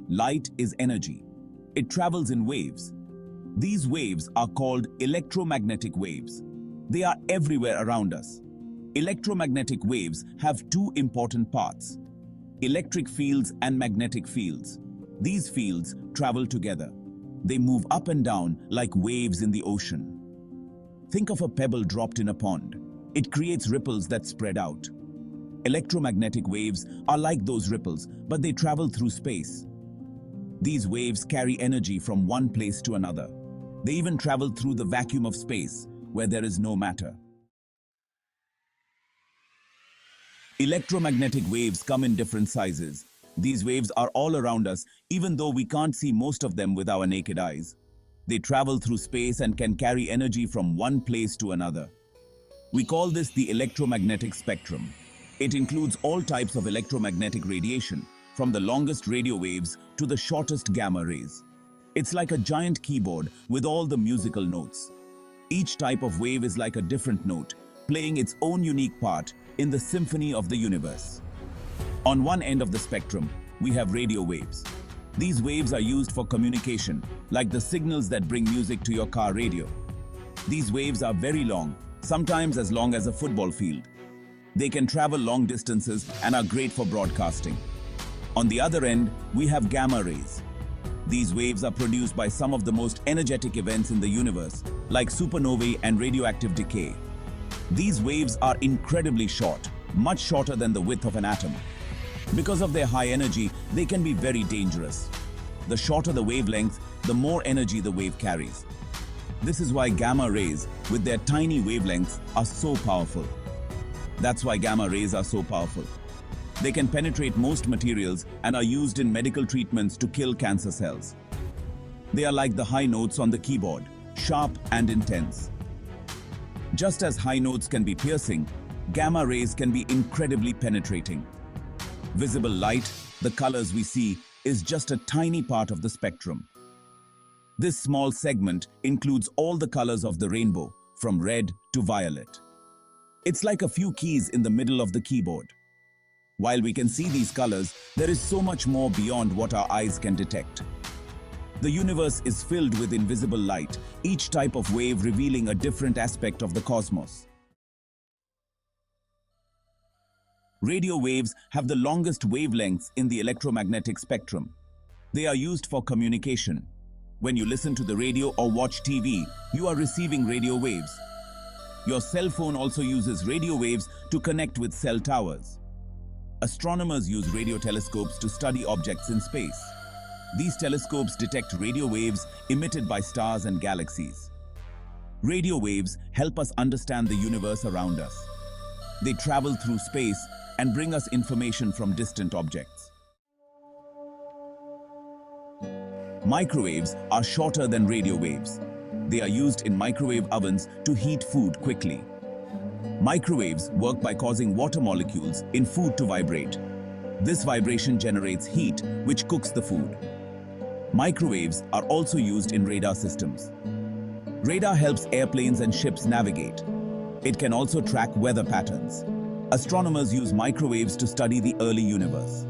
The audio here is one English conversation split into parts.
Light is energy. It travels in waves. These waves are called electromagnetic waves. They are everywhere around us. Electromagnetic waves have two important parts: electric fields and magnetic fields. These fields travel together. They move up and down like waves in the ocean. Think of a pebble dropped in a pond. It creates ripples that spread out. Electromagnetic waves are like those ripples, but they travel through space. These waves carry energy from one place to another. They even travel through the vacuum of space, where there is no matter. Electromagnetic waves come in different sizes. These waves are all around us, even though we can't see most of them with our naked eyes. They travel through space and can carry energy from one place to another. We call this the electromagnetic spectrum. It includes all types of electromagnetic radiation, from the longest radio waves to the shortest gamma rays. It's like a giant keyboard with all the musical notes. Each type of wave is like a different note, playing its own unique part in the symphony of the universe. On one end of the spectrum, we have radio waves. These waves are used for communication, like the signals that bring music to your car radio. These waves are very long, sometimes as long as a football field. They can travel long distances and are great for broadcasting. On the other end, we have gamma rays. These waves are produced by some of the most energetic events in the universe, like supernovae and radioactive decay. These waves are incredibly short, much shorter than the width of an atom. Because of their high energy, they can be very dangerous. The shorter the wavelength, the more energy the wave carries. This is why gamma rays, with their tiny wavelengths, are so powerful. That's why gamma rays are so powerful. They can penetrate most materials and are used in medical treatments to kill cancer cells. They are like the high notes on the keyboard, sharp and intense. Just as high notes can be piercing, gamma rays can be incredibly penetrating. Visible light, the colors we see, is just a tiny part of the spectrum. This small segment includes all the colors of the rainbow, from red to violet. It's like a few keys in the middle of the keyboard. While we can see these colors, there is so much more beyond what our eyes can detect. The universe is filled with invisible light, each type of wave revealing a different aspect of the cosmos. Radio waves have the longest wavelengths in the electromagnetic spectrum. They are used for communication. When you listen to the radio or watch TV, you are receiving radio waves. Your cell phone also uses radio waves to connect with cell towers. Astronomers use radio telescopes to study objects in space. These telescopes detect radio waves emitted by stars and galaxies. Radio waves help us understand the universe around us. They travel through space and bring us information from distant objects. Microwaves are shorter than radio waves. They are used in microwave ovens to heat food quickly. Microwaves work by causing water molecules in food to vibrate. This vibration generates heat, which cooks the food. Microwaves are also used in radar systems. Radar helps airplanes and ships navigate. It can also track weather patterns. Astronomers use microwaves to study the early universe.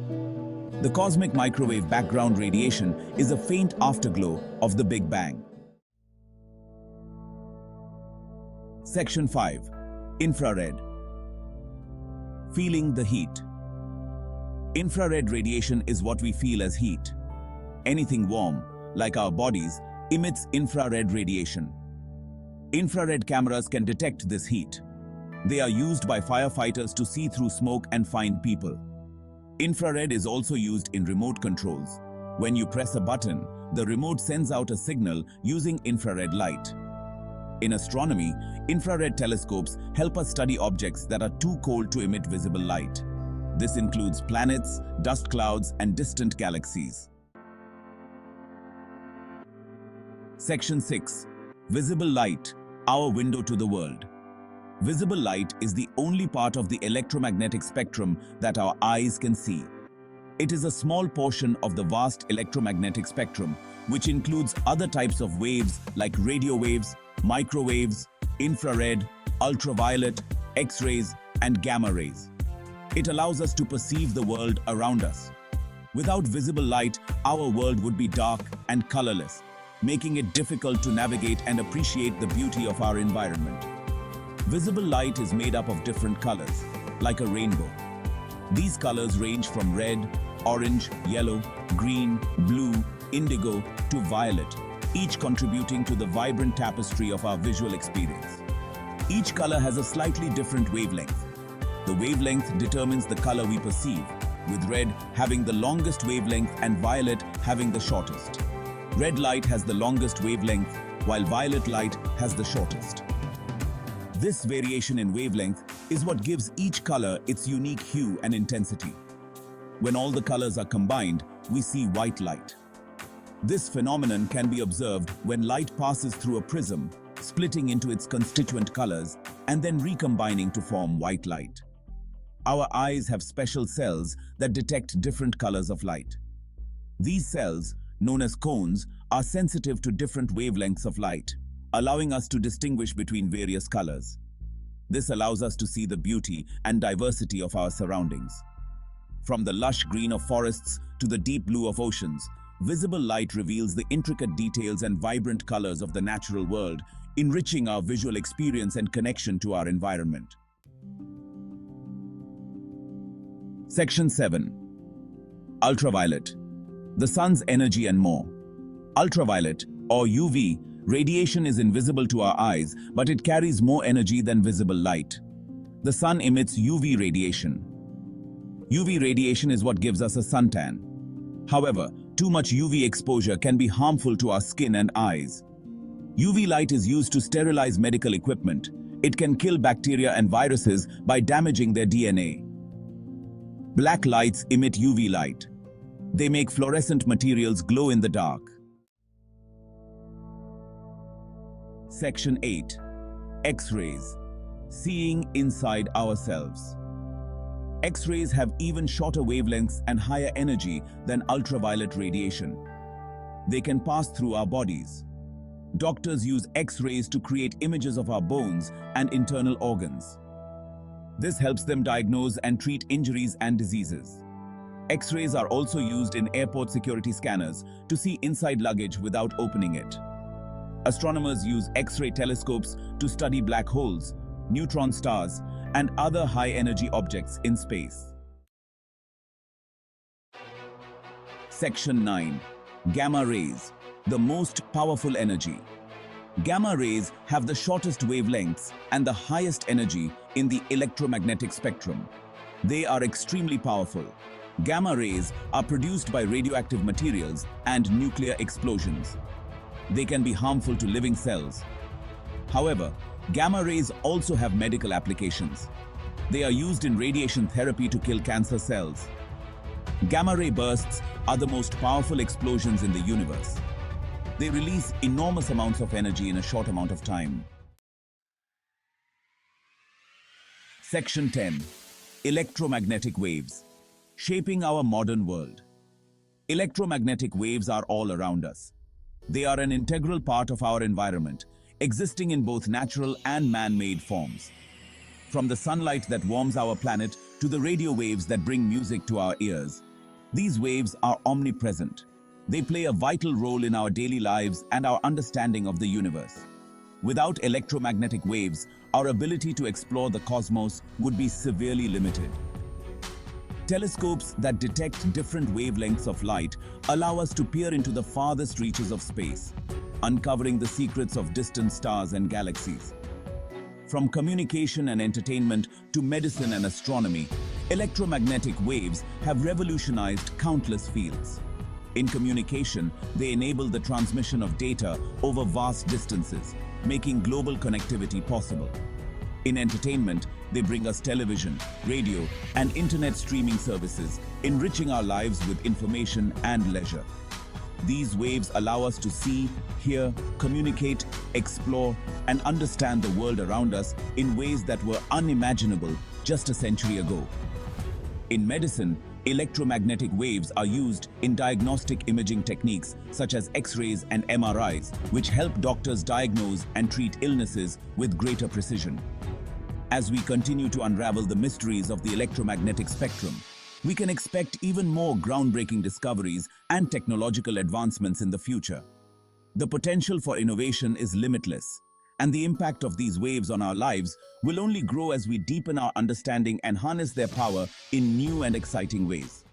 The cosmic microwave background radiation is a faint afterglow of the Big Bang. Section 5. Infrared. Feeling the heat. Infrared radiation is what we feel as heat. Anything warm, like our bodies, emits infrared radiation. Infrared cameras can detect this heat. They are used by firefighters to see through smoke and find people. Infrared is also used in remote controls. When you press a button, the remote sends out a signal using infrared light. In astronomy, infrared telescopes help us study objects that are too cold to emit visible light. This includes planets, dust clouds, and distant galaxies. Section 6. Visible light, our window to the world. Visible light is the only part of the electromagnetic spectrum that our eyes can see. It is a small portion of the vast electromagnetic spectrum, which includes other types of waves like radio waves, microwaves, infrared, ultraviolet, X-rays, and gamma rays. It allows us to perceive the world around us. Without visible light, our world would be dark and colorless, making it difficult to navigate and appreciate the beauty of our environment. Visible light is made up of different colors, like a rainbow. These colors range from red, orange, yellow, green, blue, indigo to violet, each contributing to the vibrant tapestry of our visual experience. Each color has a slightly different wavelength. The wavelength determines the color we perceive, with red having the longest wavelength and violet having the shortest. Red light has the longest wavelength, while violet light has the shortest. This variation in wavelength is what gives each color its unique hue and intensity. When all the colors are combined, we see white light. This phenomenon can be observed when light passes through a prism, splitting into its constituent colors and then recombining to form white light. Our eyes have special cells that detect different colors of light. These cells, known as cones, are sensitive to different wavelengths of light, allowing us to distinguish between various colors. This allows us to see the beauty and diversity of our surroundings. From the lush green of forests to the deep blue of oceans, visible light reveals the intricate details and vibrant colors of the natural world, enriching our visual experience and connection to our environment. Section 7. Ultraviolet. The sun's energy and more. Ultraviolet, or UV, radiation is invisible to our eyes, but it carries more energy than visible light. The sun emits UV radiation. UV radiation is what gives us a suntan. However, too much UV exposure can be harmful to our skin and eyes. UV light is used to sterilize medical equipment. It can kill bacteria and viruses by damaging their DNA. Black lights emit UV light. They make fluorescent materials glow in the dark. Section 8. X-rays. Seeing inside ourselves. X-rays have even shorter wavelengths and higher energy than ultraviolet radiation. They can pass through our bodies. Doctors use X-rays to create images of our bones and internal organs. This helps them diagnose and treat injuries and diseases. X-rays are also used in airport security scanners to see inside luggage without opening it. Astronomers use X-ray telescopes to study black holes, neutron stars, and other high-energy objects in space. Section 9. Gamma rays, the most powerful energy. Gamma rays have the shortest wavelengths and the highest energy in the electromagnetic spectrum. They are extremely powerful. Gamma rays are produced by radioactive materials and nuclear explosions. They can be harmful to living cells. However, gamma rays also have medical applications. They are used in radiation therapy to kill cancer cells. Gamma ray bursts are the most powerful explosions in the universe. They release enormous amounts of energy in a short amount of time. Section 10. Electromagnetic waves, shaping our modern world. Electromagnetic waves are all around us. They are an integral part of our environment, existing in both natural and man-made forms. From the sunlight that warms our planet to the radio waves that bring music to our ears, these waves are omnipresent. They play a vital role in our daily lives and our understanding of the universe. Without electromagnetic waves, our ability to explore the cosmos would be severely limited. Telescopes that detect different wavelengths of light allow us to peer into the farthest reaches of space, uncovering the secrets of distant stars and galaxies. From communication and entertainment to medicine and astronomy, electromagnetic waves have revolutionized countless fields. In communication, they enable the transmission of data over vast distances, making global connectivity possible. In entertainment, they bring us television, radio, and internet streaming services, enriching our lives with information and leisure. These waves allow us to see, hear, communicate, explore, and understand the world around us in ways that were unimaginable just a century ago. In medicine, electromagnetic waves are used in diagnostic imaging techniques such as X-rays and MRIs, which help doctors diagnose and treat illnesses with greater precision. As we continue to unravel the mysteries of the electromagnetic spectrum, we can expect even more groundbreaking discoveries and technological advancements in the future. The potential for innovation is limitless, and the impact of these waves on our lives will only grow as we deepen our understanding and harness their power in new and exciting ways.